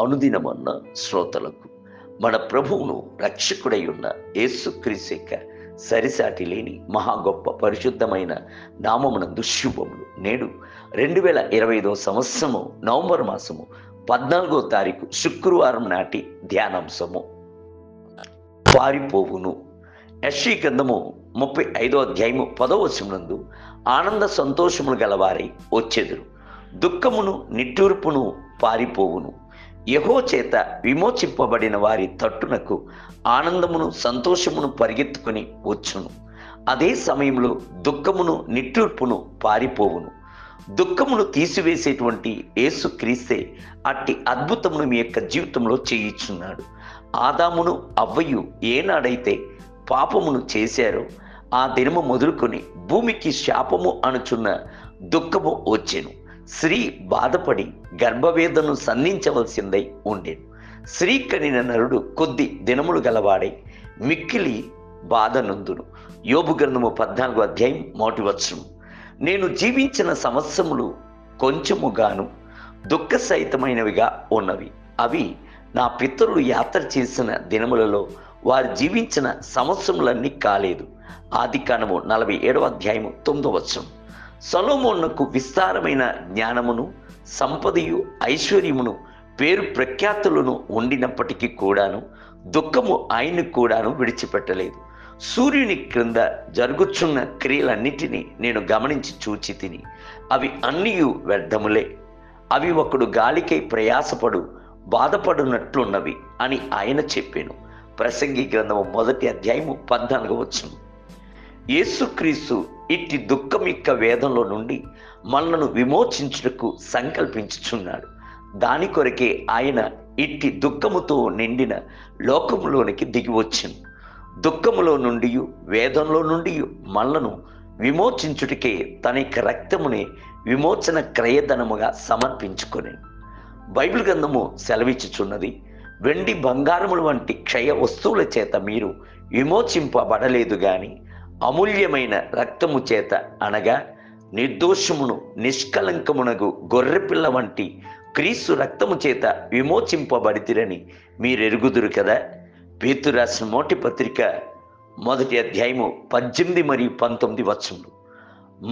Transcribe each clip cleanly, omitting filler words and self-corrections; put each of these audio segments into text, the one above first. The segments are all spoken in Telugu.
అనుదినమన్న శ్రోతలకు మన ప్రభువును రక్షకుడై ఉన్న యేసుక్రీస్తు యొక్క సరిసాటి లేని మహా గొప్ప పరిశుద్ధమైన నామమునందు శుభములు. నేడు 2025 సంవత్సరము నవంబర్ మాసము 14వ తారీఖు శుక్రవారం నాటి ధ్యానాంశము పారిపోవును. యెషయా గ్రంథము 35వ అధ్యాయము 10వ వచనమునందు ఆనంద సంతోషములు గలవారై వచ్చెదరు, దుఃఖమును నిట్టూర్పును పారిపోవును. యెహోవా చేత విమోచింపబడిన వారి తట్టునకు ఆనందమును సంతోషమును పరిగెత్తుకుని వచ్చును. అదే సమయంలో దుఃఖమును నిట్టూర్పును పారిపోవును. దుఃఖమును తీసివేసేటువంటి యేసుక్రీస్తే అట్టి అద్భుతమును మీ యొక్క జీవితంలో చేయుచున్నాడు. ఆదామును అవ్వయు ఏనాడైతే పాపమును చేశారో ఆ దినము మొదలుకొని భూమికి శాపము అనుచున్న దుఃఖము వచ్చెను. స్త్రీ బాధపడి గర్భవేదను సంధించవలసిందై ఉండెను. స్త్రీ కనిన నరుడు కొద్ది దినములు గలవాడై మిక్కిలి బాధ నొందును. యోబు గ్రంథము 14వ అధ్యాయం 1వ వచనం. నేను జీవించిన సంవత్సరములు కొంచెముగాను దుఃఖ సహితమైనవిగా ఉన్నవి. అవి నా పితరులు యాత్ర చేసిన దినములలో వారు జీవించిన సంవత్సరములన్నీ కాలేదు. ఆదికాండము 47వ అధ్యాయము 9వ వచనం. సొలొమోనుకు విస్తారమైన జ్ఞానమును సంపదయు ఐశ్వర్యమును పేరు ప్రఖ్యాతులను ఉండినప్పటికీ కూడాను దుఃఖము ఆయన్ని కూడాను విడిచిపెట్టలేదు. సూర్యుని క్రింద జరుగుచున్న క్రియలన్నిటినీ నేను గమనించి చూచి తిని, అవి అన్నీయు వ్యర్థములే. అవి ఒకడు గాలికై ప్రయాసపడు బాధపడునట్లున్నవి అని ఆయన చెప్పాను. ప్రసంగి గ్రంథము 1వ అధ్యాయము 14వ వచనం. యేసుక్రీస్తు ఇట్టి దుఃఖం యొక్క వేదంలో నుండి మనలను విమోచించుటకు సంకల్పించుచున్నాడు. దాని కొరకే ఆయన ఇట్టి దుఃఖముతో నిండిన లోకములోనికి దిగివచ్చును. దుఃఖములో నుండి వేదంలో నుండి మనలను విమోచించుటకే తన యొక్క రక్తముని విమోచన క్రయధనముగా సమర్పించుకొనెను. బైబిల్ గ్రంథము సెలవిచ్చుచున్నది, వెండి బంగారముల వంటి క్షయ వస్తువుల చేత మీరు విమోచింపబడలేదు గాని అమూల్యమైన రక్తము చేత, అనగా నిర్దోషమును నిష్కలంకమునగు గొర్రెపిల్ల వంటి క్రీస్తు రక్తము చేత విమోచింపబడితిరని మీరెరుగుదురు కదా. పేతురు రాసిన మొదటి పత్రిక 1వ అధ్యాయము 18 మరియు 19 వచనములు.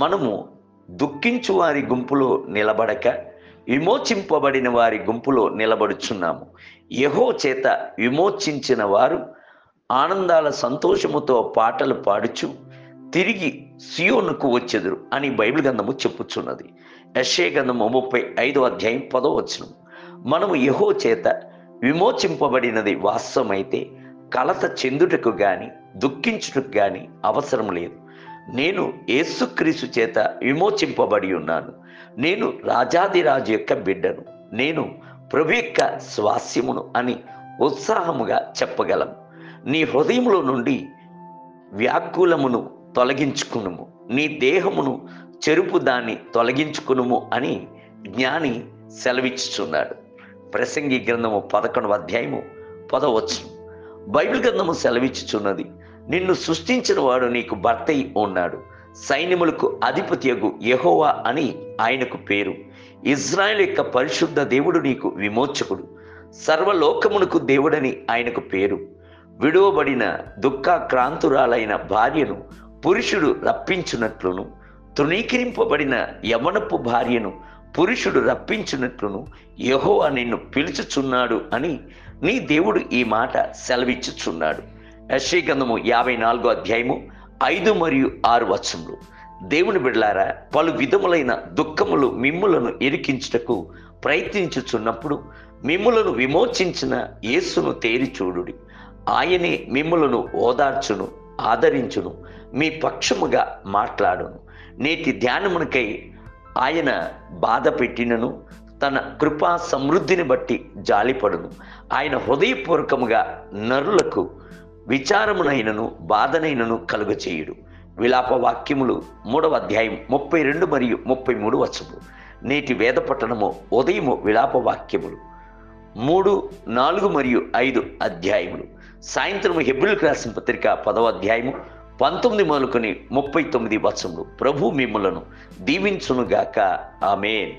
మనము దుఃఖించు వారి గుంపులో నిలబడక విమోచింపబడిన వారి గుంపులో నిలబడుచున్నాము. యెహోవా చేత విమోచించిన వారు ఆనందాల సంతోషముతో పాటలు పాడుచు తిరిగి సియోనుకు వచ్చెదరు అని బైబిల్ గ్రంథము చెప్పుచున్నది. యెషయా గ్రంథము 35వ అధ్యాయం 10వ వచనం. మనము యెహోవా చేత విమోచింపబడినది వాస్తవమైతే కలత చెందుటకు గాని దుఃఖించుటకు గాని అవసరం లేదు. నేను యేసుక్రీస్తు చేత విమోచింపబడి ఉన్నాను. నేను రాజాదిరాజు యొక్క బిడ్డను. నేను ప్రభు యొక్క స్వాస్యమును అని ఉత్సాహముగా చెప్పగలము. నీ హృదయములో నుండి వ్యాకులమును తొలగించుకునుము, నీ దేహమును చెరుపు దాన్ని తొలగించుకునుము అని జ్ఞాని సెలవిచ్చుచున్నాడు. ప్రసంగి గ్రంథము 11వ అధ్యాయము 10వ వచనం. బైబిల్ గ్రంథము సెలవిచ్చుచున్నది, నిన్ను సృష్టించిన వాడు నీకు భర్తై ఉన్నాడు. సైన్యములకు అధిపతియగు యెహోవా అని ఆయనకు పేరు. ఇజ్రాయేలు యొక్క పరిశుద్ధ దేవుడు నీకు విమోచకుడు. సర్వలోకమునకు దేవుడని ఆయనకు పేరు. విడువబడిన దుఃఖాక్రాంతురాలైన భార్యను పురుషుడు రప్పించున్నట్లును, తృణీకరింపబడిన యవ్వనపు భార్యను పురుషుడు రప్పించున్నట్లును యెహోవా నిన్ను పిలుచుచున్నాడు అని నీ దేవుడు ఈ మాట సెలవిచ్చుచున్నాడు. యెషయా గ్రంథము 54వ అధ్యాయము 5 మరియు 6 వచనములు. దేవుని బిడ్డలారా, పలు విధములైన దుఃఖములు మిమ్ములను ఇరికించుటకు ప్రయత్నించుచున్నప్పుడు మిమ్ములను విమోచించిన యేసును తేరి చూడుడి. ఆయనే మిమ్ములను ఓదార్చును, ఆదరించును, మీ పక్షముగా మాట్లాడును. నేటి ధ్యానమునకై ఆయన బాధ పెట్టినను తన కృపా సమృద్ధిని బట్టి జాలిపడును. ఆయన హృదయపూర్వకముగా నరులకు విచారమునైనను బాధనైనను కలుగచేయుడు. విలాప వాక్యములు 3వ అధ్యాయం 32 మరియు 33 వచనములు. నేటి వేద పట్టణము ఉదయము విలాప వాక్యములు 3, 4 మరియు 5 అధ్యాయములు. సాయంత్రం హెబ్రీయులకు రాసిన పత్రిక 10వ అధ్యాయము 19 మొదలుకొని 39 వచనములు. ప్రభు మిమ్ములను దీవించునుగాక. ఆమేన్.